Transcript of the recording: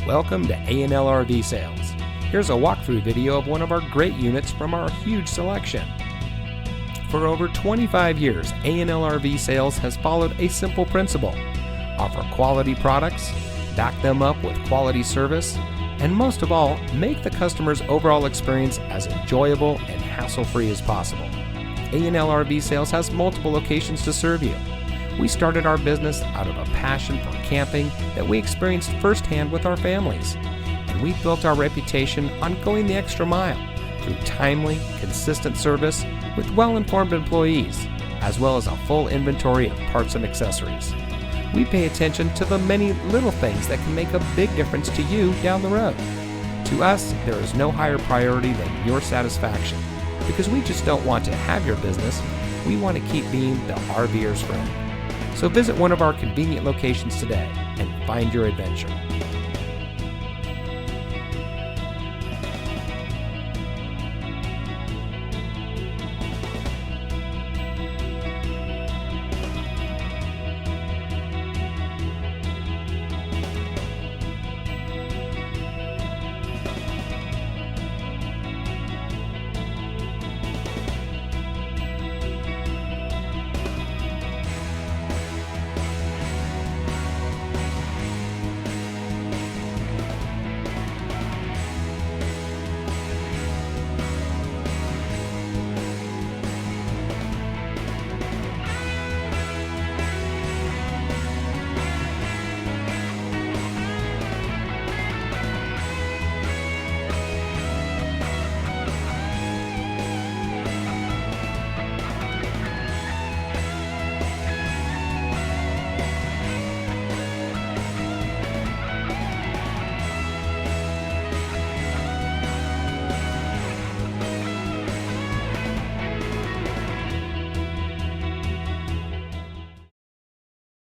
Welcome to A&L RV Sales. Here's a walkthrough video of one of our great units from our huge selection. For over 25 years, A&L RV Sales has followed a simple principle: offer quality products, back them up with quality service, and most of all, make the customer's overall experience as enjoyable and hassle-free as possible. A&L RV Sales has multiple locations to serve you. We started our business out of a passion for camping that we experienced firsthand with our families, and we built our reputation on going the extra mile through timely, consistent service with well-informed employees, as well as a full inventory of parts and accessories. We pay attention to the many little things that can make a big difference to you down the road. To us, there is no higher priority than your satisfaction, because we just don't want to have your business, we want to keep being the RVer's friend. So visit one of our convenient locations today and find your adventure.